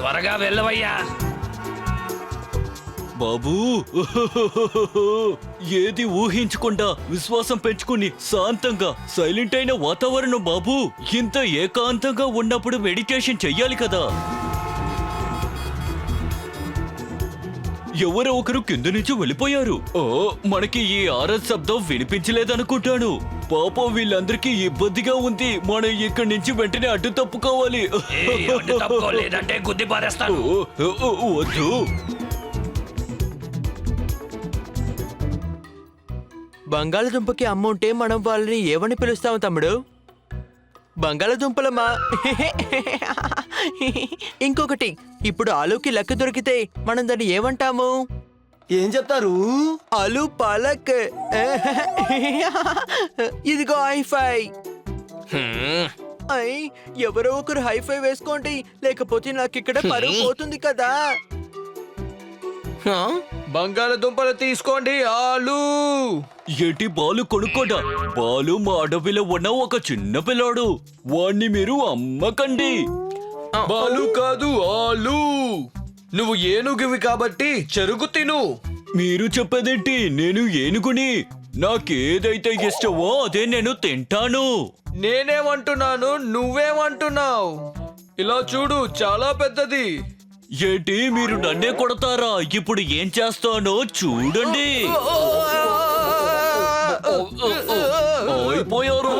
త్వరగా వెళ్ళవయ్యా. బాబూ, ఏది ఊహించకుండా విశ్వాసం పెంచుకుని శాంతంగా సైలెంట్ అయిన వాతావరణం బాబూ. ఇంత ఏకాంతంగా ఉన్నప్పుడు మెడిటేషన్ చెయ్యాలి కదా. ఎవరో ఒకరు కింద నుంచి వెళ్ళిపోయారు. ఓ, మనకి ఈ ఆరత్ శబ్దం వినిపించలేదనుకుంటాను. పాపం వీళ్ళందరికీ ఇబ్బందిగా ఉంది. మనం ఇక్కడి నుంచి వెంటనే అడ్డు తప్పుకోవాలి. లేదంటే గుద్ది పారేస్తాను. వద్దు. బంగాళదుంపకి అమ్మ ఉంటే మనం వాళ్ళని ఏమని పిలుస్తాం తమ్ముడు? బంగాళదుంపలమ్మా. ఇంకొకటి, ఇప్పుడు ఆలూకి లెక్క దొరికితే మనం దాన్ని ఏమంటాము? ఏం చెప్తారు? ఆలూ పాలక్. ఇదిగో హైఫై. అయ్, ఎవరో ఒకరు హైఫై వేసుకోండి, లేకపోతే నాకు ఇక్కడ పరువు పోతుంది కదా. బంగాళదుంపలు తీసుకోండి. ఆలు ఏంటి బాలు కొనుక్కోడా? బాలు మా అడవిలో ఉన్న ఒక చిన్న పిల్లాడు. వాణ్ణి మీరు అమ్మకండి. బాలు కాదు, ఆలు. నువ్వు ఏనుగువి కాబట్టి చెరుకు తిను. మీరు చెప్పేదేంటి? నేను ఏనుగుని. నాకేదైతే ఇష్టమో అదే నేను తింటాను. నేనేమంటున్నాను, నువ్వేమంటున్నావు? ఇలా చూడు, చాలా పెద్దది. ఏంటి మీరు నన్నే కొడతారా? ఇప్పుడు ఏం చేస్తానో చూడండి. అయిపోయారు.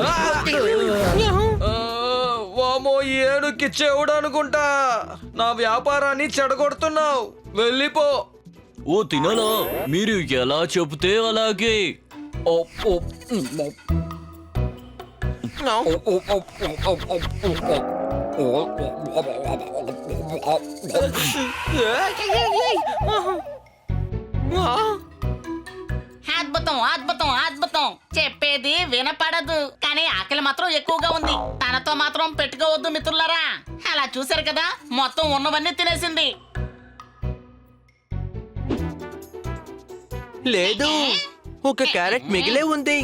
వామో, ఏనుగుకి చెవుడు అనుకుంటా. నా వ్యాపారాన్ని చెడగొడుతున్నావు. వెళ్ళిపో. ఓ తినలా? మీరు ఎలా చెబితే అలాగే. అద్భుతం, అద్భుతం, అద్భుతం. చెప్పేది వినపడదు, కానీ ఆకలి మాత్రం ఎక్కువగా ఉంది. తనతో మాత్రం పెట్టుకోవద్దు మిత్రులారా. అలా చూశారు కదా, మొత్తం ఉన్నవన్నీ తినేసింది. లేదు, ఒక క్యారెట్ మిగిలే ఉంది.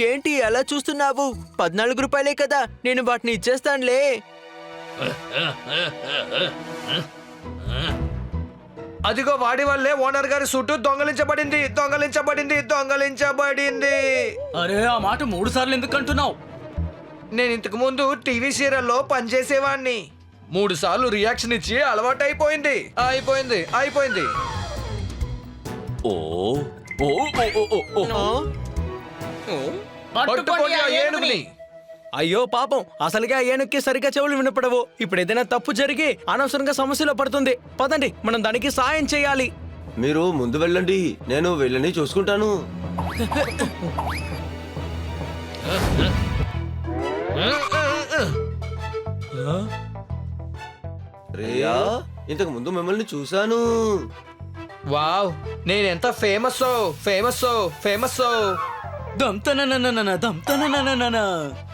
ఏంటి అలా చూస్తున్నావు? 14 రూపాయలే కదా, నేను వాటిని ఇచ్చేస్తానులే. అదిగో వాడి వల్లే ఓనర్ గారి సూటు దొంగలించబడింది, దొంగలించబడింది, దొంగలించబడింది. అరే, ఆ మాట 3 సార్లు ఎందుకు అంటున్నావు? నేను ఇంతకు ముందు టీవీ సీరియల్లో పనిచేసేవాడిని. 3 సార్లు రియాక్షన్ ఇచ్చి అలవాటు అయిపోయింది. అయిపోయింది, అయిపోయింది. ఓ ఓ ఓ. పట్టుకోండి ఆ ఏనుగుని. అయ్యో పాపం, అసలుగా ఏనుక్కి సరిగ్గా చెవులు వినపడవు. ఇప్పుడు ఏదైనా తప్పు జరిగి అనవసరంగా సమస్యలో పడుతుంది. పదండి, మనం దానికి సాయం చేయాలి. మీరు ముందు వెళ్ళండి, నేను వెళ్ళని చూసుకుంటాను. రియా, ఇంతకు ముందు మిమ్మల్ని చూశాను. వావ్, నేనెంత ఫేమస్ ఫేమస్ ఫేమస్.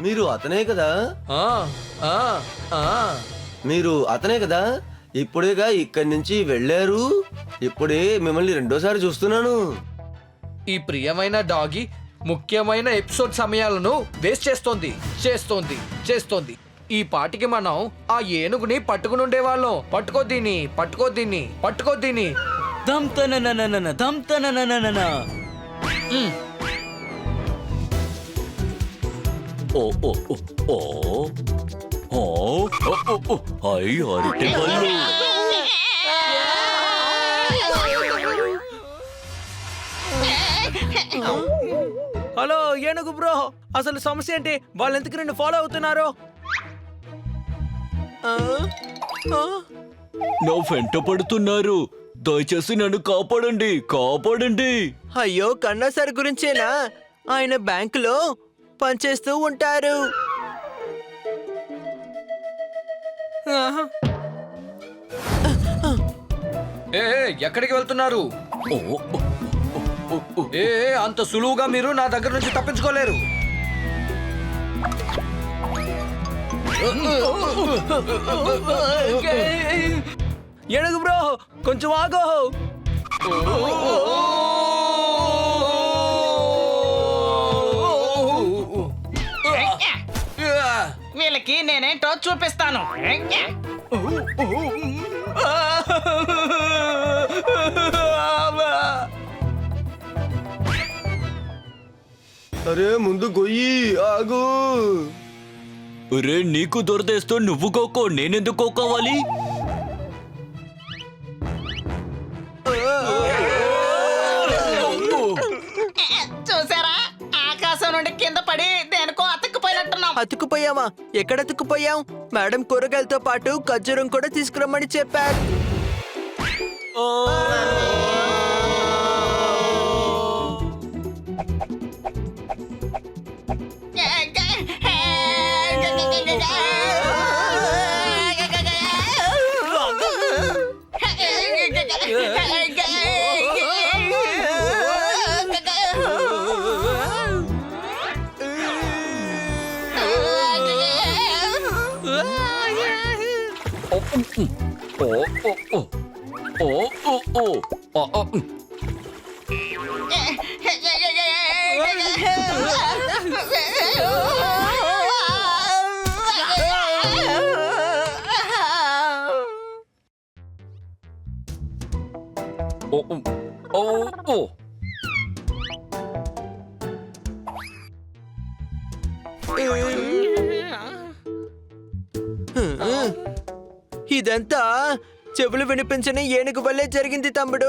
మీరు అతనే కదా? మీరు అతనే కదా? ఇప్పుడేగా ఇక్కడి నుంచి వెళ్ళారు. ఇప్పుడే మిమ్మల్ని రెండోసారి చూస్తున్నాను. ఈ ప్రియమైన డాగి ముఖ్యమైన ఎపిసోడ్ సమయాలను వేస్ట్ చేస్తోంది చేస్తోంది చేస్తోంది. ఈ పాటికి మనం ఆ ఏనుగుని పట్టుకుని ఉండేవాళ్ళం. పట్టుకో దీన్ని, పట్టుకో దీన్ని, పట్టుకో దీన్ని. ఓ ఓ ఓ ఓ ఓ. అయ్యి అరటి పళ్ళు. హలో ఏనుగు బ్రో, అసలు సమస్య ఏంటి? వాళ్ళు ఎందుకు నిన్ను ఫాలో అవుతున్నారు? నా వెంట పడుతున్నారు. దయచేసి నన్ను కాపాడండి, కాపాడండి. అయ్యో, కన్నా సార్ గురించేనా? ఆయన బ్యాంకులో పనిచేస్తూ ఉంటారు. ఏ ఎక్కడికి వెళ్తున్నారు? ఏ అంత సులువుగా మీరు నా దగ్గర నుంచి తప్పించుకోలేరు. ఏనుగు బ్రో, కొంచెం ఆగో. నేనేంటో చూపిస్తాను. అరే ముందు గొయ్యి ఆగు. రే నీకు దొరదేస్తూ నువ్వు కోకో నేనెందుకు కోకోవాలి? చూసారా, ఆకాశం నుండి కింద పడి దేనికో అతుక్కుపోయినట్టున్నాం. అతుకుపోయావా? ఎక్కడ అతుకుపోయాం? మేడం కూరగాయలతో పాటు ఖర్జూరం కూడా తీసుకురమ్మని చెప్పారు. ఇదంతా చెవులు వినిపించని ఏనుగు వల్లే జరిగింది తమ్ముడు.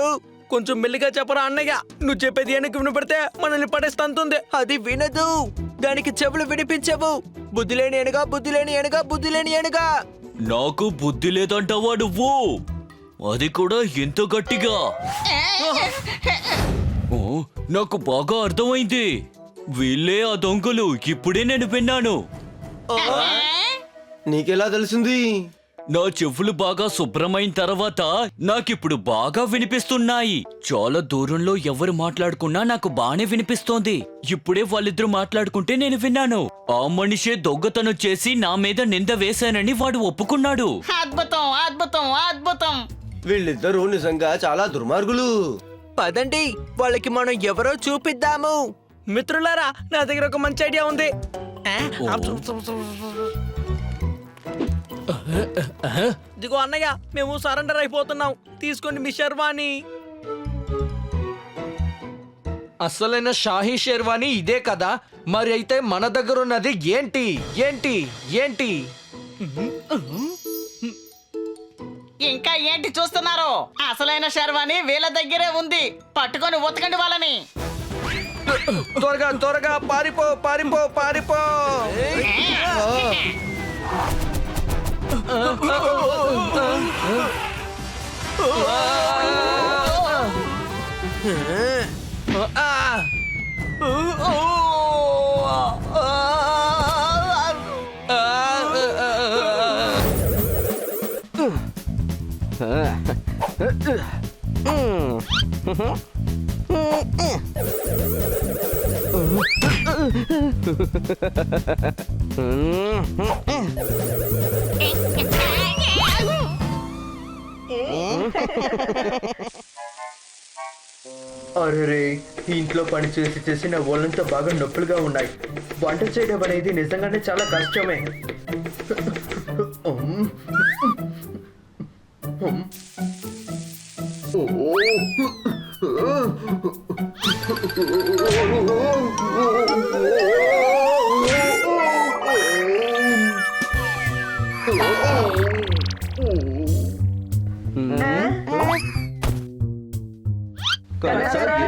కొంచెం మెల్లిగా చెప్పరా అన్నయ్య. నువ్వు చెప్పేది వెనక్కి వినపడితే మనల్ని పడేస్తుంది. అది వినదు. దానికి చెవులు వినిపించవు. బుద్ధి లేని ఏనుగా, బుద్ధి లేని ఏనుగా, బుద్ధి లేని ఏనుగా. నాకు బుద్ధి లేదంటావా నువ్వు? అది కూడా ఎంత గట్టిగా? ఓ, నాకు బాగా అర్థమైంది. వీళ్ళే ఆ దొంగలు. ఇప్పుడే నేను విన్నాను. నీకెలా తెలిసింది? నా చెవులు బాగా శుభ్రమైన తర్వాత నాకిప్పుడు బాగా వినిపిస్తున్నాయి. చాలా దూరంలో ఎవరు మాట్లాడుకున్నా నాకు బానే వినిపిస్తోంది. ఇప్పుడే వాళ్ళిద్దరూ మాట్లాడుకుంటే నేను విన్నాను. ఆ మనిషే దొంగతనం చేసి నా మీద నింద వేశానని వాడు ఒప్పుకున్నాడు. అద్భుతం, అద్భుతం, అద్భుతం. వీళ్ళిద్దరూ నిజంగా చాలా దుర్మార్గులు. పదండి, వాళ్ళకి మనం ఎవరో చూపిద్దాము. మిత్రులారా, నా దగ్గర ఒక మంచి ఐడియా ఉంది. ఇదిగో అన్నయ్య, మేము సరెండర్ అయిపోతున్నాం. తీసుకోండి మీ శర్వాణి. అసలైన షాహీ షెర్వాణి ఇదే కదా? మరి అయితే మన దగ్గర ఉన్నది ఏంటి? ఏంటి? ఏంటి? ఇంకా ఏంటి చూస్తున్నారు? అసలైన శర్వాణి వీళ్ళ దగ్గరే ఉంది. పట్టుకొని ఉతకండి వాళ్ళని. త్వరగా త్వరగా పారిపో, పారిపో, పారిపో. అరే, ఇంట్లో పని చేసి చేసి నా ఒళ్ళంతా బాగా నొప్పులుగా ఉన్నాయి. వంట చేయడం అనేది నిజంగానే చాలా కష్టమే.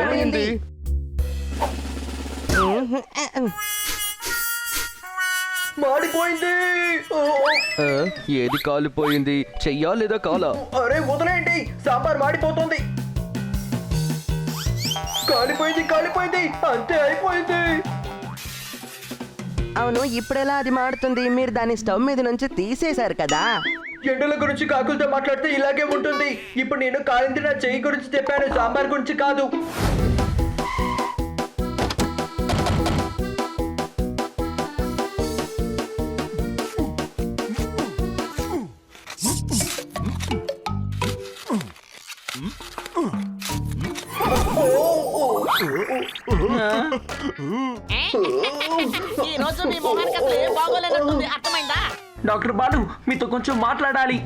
ఏమైంది? మాడిపోయింది. ఏది కాలిపోయింది? చెయ్యా లేదా కాలా? అరే వదిలేయండి, సాంబార్ మాడిపోతుంది. కాలిపోయింది, కాలిపోయింది, అంతే అయిపోయింది. అవును, ఇప్పుడెలా అది మాడుతుంది? మీరు దాన్ని స్టవ్ మీద నుంచి తీసేశారు కదా. ఎండల గురించి కాకులతో మాట్లాడితే ఇలాగే ఉంటుంది. ఇప్పుడు నేను కాలింది నా చెయ్యి గురించి చెప్పాను, సాంబార్ గురించి కాదు. ఈ రోజు మీ మొహానికి అసలు ఏం బాగోలేనట్టుంది, అర్థమైందా? డాక్టర్ బాలు మీతో కొంచెం మాట్లాడాలి.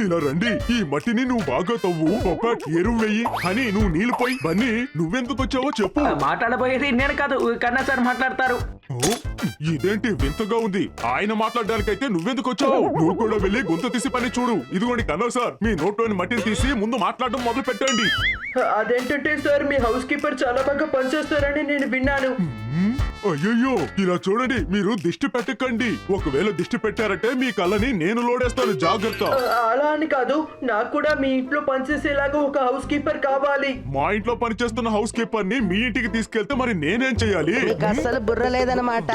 ఇలా రండి, ఈ మట్టిని నువ్వు బాగా తవ్వు, ఒక ఎరువు వెయ్యి అని నువ్వు నీళ్లు పోయి. బన్నీ నువ్వెందుకు వచ్చావో చెప్పు. మాట్లాడబోయేది నేను కాదు, కన్నా సార్ మాట్లాడతారు. ఓ, ఇదేంటి వింతగా ఉంది. ఆయన మాట్లాడడానికైతే నువ్వెందుకు వచ్చావు? నువ్వు కూడా వెళ్ళి గొంతు తీసి పని చూడు. ఇదిగోండి కన్నా సార్, మీ నోట్లోని మట్టిని తీసి ముందు మాట్లాడడం మొదలు పెట్టండి. అదేంటంటే సార్, మీ హౌస్ కీపర్ చాలా బాగా పనిచేస్తారని నేను విన్నాను. అయ్యయ్యో, ఇలా చూడండి, మీరు దిష్టి పెట్టకండి. ఒకవేళ దిష్టి పెట్టారంటే మీ కళ్ళని నేను లోడేస్తాను, జాగ్రత్త. అలా అని కాదు, నాకు కూడా మీ ఇంట్లో పనిచేసేలాగా ఒక హౌస్ కీపర్ కావాలి. మా ఇంట్లో పనిచేస్తున్న హౌస్ కీపర్ ని మీ ఇంటికి తీసుకెళ్తే మరి నేనేం చెయ్యాలి? నీకు అస్సలు బుర్ర లేదన్నమాట.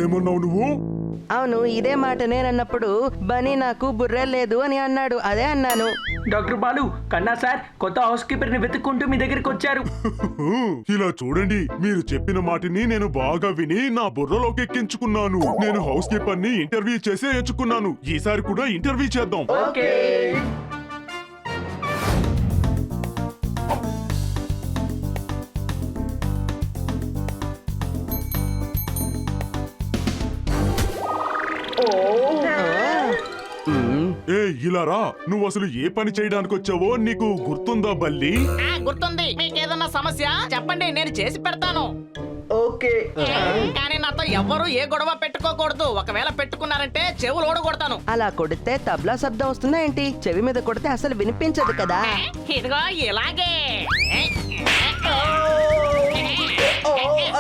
ఏమన్నావు నువ్వు? అవును, ఇదే మాట నేనన్నప్పుడు బనీ నాకు బుర్ర లేదు అని అన్నాడు, అదే అన్నాను. డాక్టర్ బాలు, కన్నా సార్ కొత్త హౌస్ కీపర్ ని వెతుక్కుంటూ మీ దగ్గరికి వచ్చారు. ఇలా చూడండి, మీరు చెప్పిన మాటిని నేను బాగా విని నా బుర్రలోకి ఎక్కించుకున్నాను. నేను హౌస్ కీపర్ ని ఇంటర్వ్యూ చేసే ఎంచుకున్నాను. ఈసారి కూడా ఇంటర్వ్యూ చేద్దాం. ఓకే. ఏ ఇలా రా, నువ్వు అసలు ఏ పని చేయడానికి వచ్చావో నీకు గుర్తుందా బల్లి? గుర్తుంది. మీకేదన్నా సమస్య చెప్పండి, నేను చేసి పెడతాను. ఓకే. కానీ నాతో ఎవ్వరూ ఏ గొడవ పెట్టుకోకూడదు. ఒకవేళ పెట్టుకున్నారంటే చెవులు ఓడగొడతాను. అలా కొడితే తబలా శబ్దం వస్తుందా ఏంటి? చెవి మీద కొడితే అసలు వినిపించదు కదా. ఇదిగో ఇలాగే.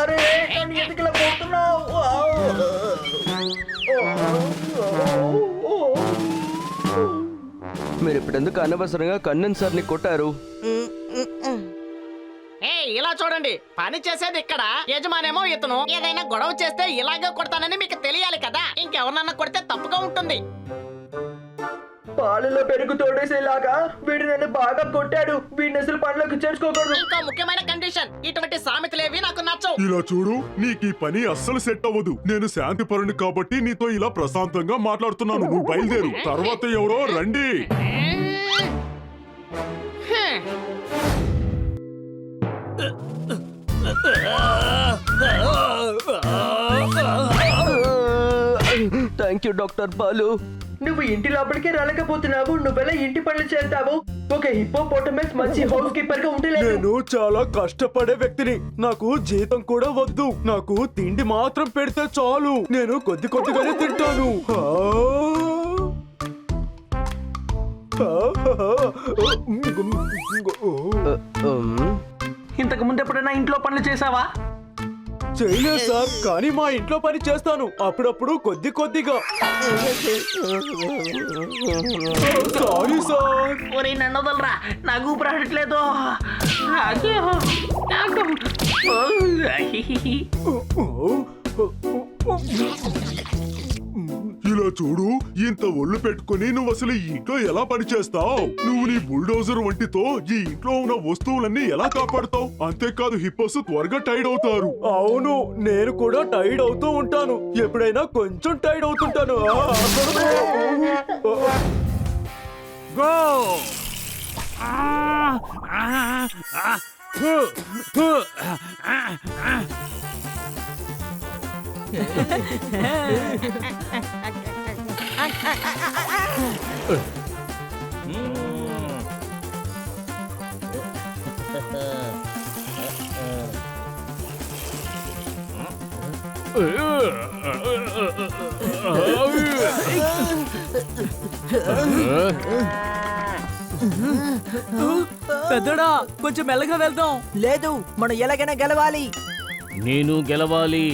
అరే, నన్ను ఎందుకు ఇలా పోతున్నావు? మీరు ఇప్పుడు ఎందుకు అనవసరంగా కన్నన్ సార్ ని కొట్టారు? ఇలా చూడండి, పని చేసేది ఇక్కడ, యజమానేమో ఇతను. ఏదైనా గొడవ చేస్తే ఇలాగే కొడతానని మీకు తెలియాలి కదా. ఇంకెవరన్నా కొడితే తప్పుగా ఉంటుంది. పాలలో పెరుగు తోడేసేలాగా వీడు నన్ను బాగా కొట్టాడు. వీడిని అసలు పనిలోకి చేర్చుకోకూడదు. ఇంకో ముఖ్యమైన కండిషన్, ఇటువంటి సామెతలేవి నాకు నచ్చవు. ఇలా చూడు, నీకు ఈ పని అస్సలు సెట్ అవ్వదు. నేను శాంతి పరుని కాబట్టి నీతో ఇలా ప్రశాంతంగా మాట్లాడుతున్నాను. నువ్వు బయలుదేరు, తర్వాత ఎవరో రండి. Thank you doctor Balu. నువ్వు ఇంటి లోపలికే రాలేకపోతున్నావు, నువ్వెలా ఇంటి పనులు చేస్తావు? ఒక హిప్పోపోటమస్ మంచి హౌస్ కీపర్ గా ఉండలేదు. నేను చాలా కష్టపడే వ్యక్తిని. నాకు జీతం కూడా వద్దు. నాకు తిండి మాత్రం పెడితే చాలు. నేను కొద్ది కొద్దిగానే తింటాను. ఇంతకు ముందు ఎప్పుడైనా ఇంట్లో పనులు చేసావా? చేయలేదు సార్, కానీ మా ఇంట్లో పని చేస్తాను అప్పుడప్పుడు కొద్ది కొద్దిగా. Sorry sir. ఒరే నన్ను వదలరా, నాకు ఊపిరి ఆడట్లేదు. ఇలా చూడు, ఇంత ఒళ్ళు పెట్టుకుని నువ్వు అసలు ఈ ఇంట్లో ఎలా పని చేస్తావు? నువ్వు నీ బుల్డోజర్ వంటితో ఈ ఇంట్లో ఉన్న వస్తువులన్నీ ఎలా కాపాడుతావు? అంతేకాదు, హిప్పోస్ త్వరగా టైర్డ్ అవుతారు. అవును, నేను కూడా టైర్డ్ అవుతూ ఉంటాను. ఎప్పుడైనా కొంచెం టైర్డ్ అవుతుంటాను. పెద్దడా, కొంచెం మెల్లగా వెళ్దాం. లేదు, మనం ఎలాగైనా గెలవాలి. నేను గెలవాలి.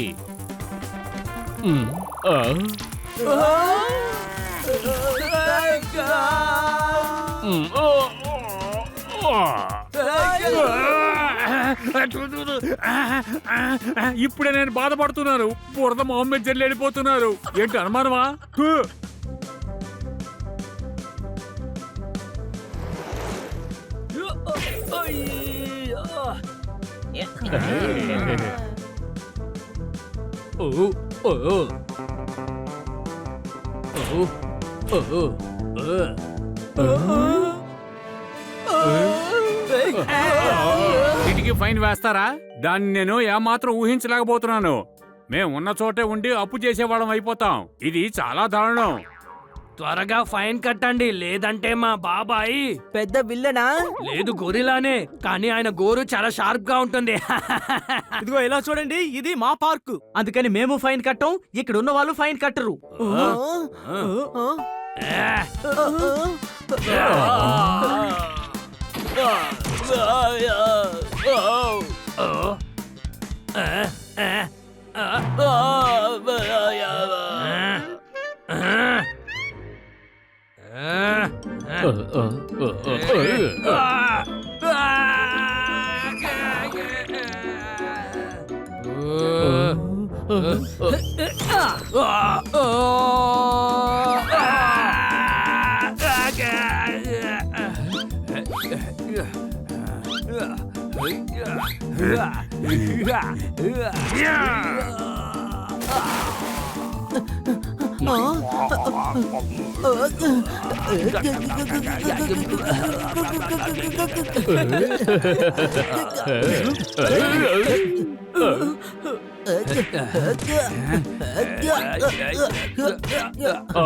ఇప్పుడే నేను బాధపడుతున్నాను. బురద మొహమ్మద్ జల్లి వెళ్ళిపోతున్నారు. ఏంటి అనుమానమా? ఇంటికి ఫైన్ వేస్తారా? దాన్ని నేను ఏమాత్రం ఊహించలేకపోతున్నాను. మేము ఉన్న చోటే ఉండి అప్పు చేసేవాళ్ళం అయిపోతాం. ఇది చాలా దారుణం. త్వరగా ఫైన్ కట్టండి, లేదంటే మా బాబాయ్ పెద్ద విల్లనా? లేదు గొరిలానే, కానీ ఆయన గోరు చాలా షార్ప్ గా ఉంటుంది. ఇదిగో ఇలా చూడండి, ఇది మా పార్కు, అందుకని మేము ఫైన్ కట్టం, ఇక్కడ ఉన్న వాళ్ళు ఫైన్ కట్టరు.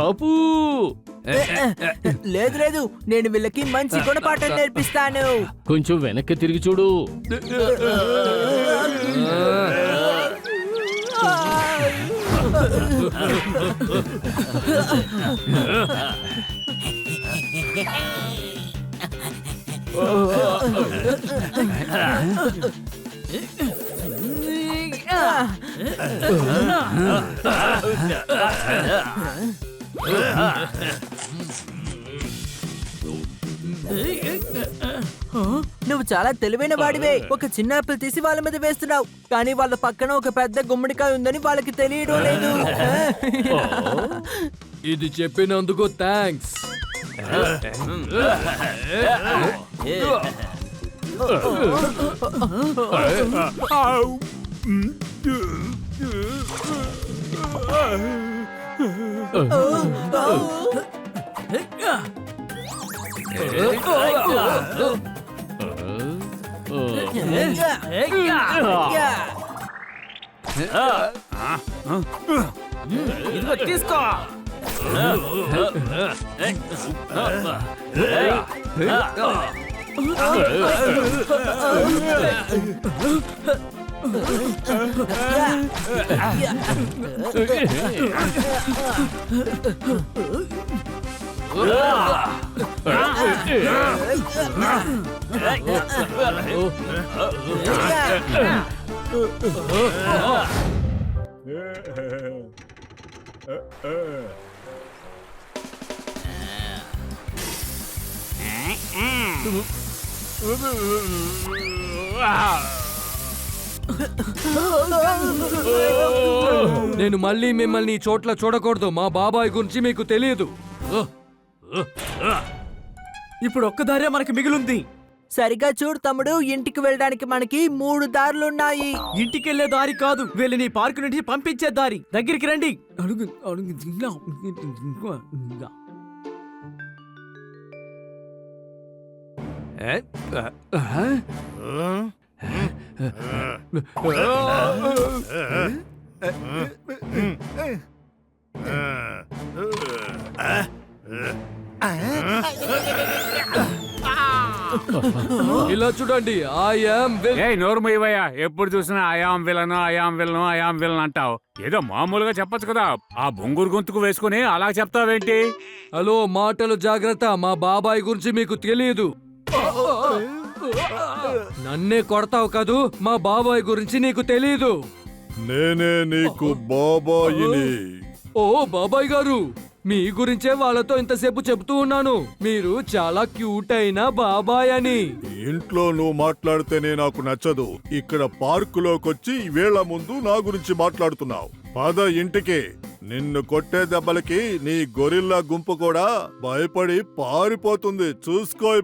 ఆపు. లేదు లేదు, నేను వీళ్ళకి మంచి గుణపాఠం నేర్పిస్తాను. కొంచెం వెనక్కి తిరిగి చూడు. నువ్వు చాలా తెలివైన వాడివే. ఒక చిన్న ఆపిల్ తీసి వాళ్ళ మీద వేస్తున్నావు, కానీ వాళ్ళ పక్కన ఒక పెద్ద గుమ్మడికాయ ఉందని వాళ్ళకి తెలియడం లేదు. ఇది చెప్పినందుకు థ్యాంక్స్. ఇదిగో తీసుకో. నేను మళ్ళీ మిమ్మల్ని ఈ చోట్ల చూడకూడదు. మా బాబాయ్ గురించి మీకు తెలియదు. ఇప్పుడు ఒక్కదారే మనకి మిగిలింది. సరిగా చూడు తమ్ముడు, ఇంటికి వెళ్ళడానికి మనకి 3 దారులున్నాయి. ఇంటికి వెళ్లే దారి కాదు, వీళ్ళని పార్కు నుంచి పంపించే దారి. దగ్గరికి రండి. అడుగు ఇలా చూడండి. నోరు మూయవయ్యా. ఎప్పుడు చూసినా అయాం విలను అంటావు. ఏదో మామూలుగా చెప్పొచ్చు కదా. ఆ బొంగురు గొంతుకు వేసుకుని అలా చెప్తావేంటి? హలో, మాటలు జాగ్రత్త. మా బాబాయ్ గురించి మీకు తెలియదు. నన్నే కొడతావు కదూ. మా బాబాయ్ గురించి నీకు తెలీదు. నేనే నీకు బాబాయిని. ఓ బాబాయ్ గారు, మీ గురించే వాళ్ళతో ఇంతసేపు చెబుతూ ఉన్నాను. మీరు చాలా క్యూట్ అయిన బాబాయ్ అని. ఇంట్లో నువ్వు మాట్లాడితేనే నాకు నచ్చదు. ఇక్కడ పార్కులోకొచ్చి వేళ్ల ముందు నా గురించి మాట్లాడుతున్నావు. పద ఇంటికి. నిన్ను కొట్టే దెబ్బలకి నీ గొరిల్లా గుంపు కూడా భయపడి పారిపోతుంది. చూసుకో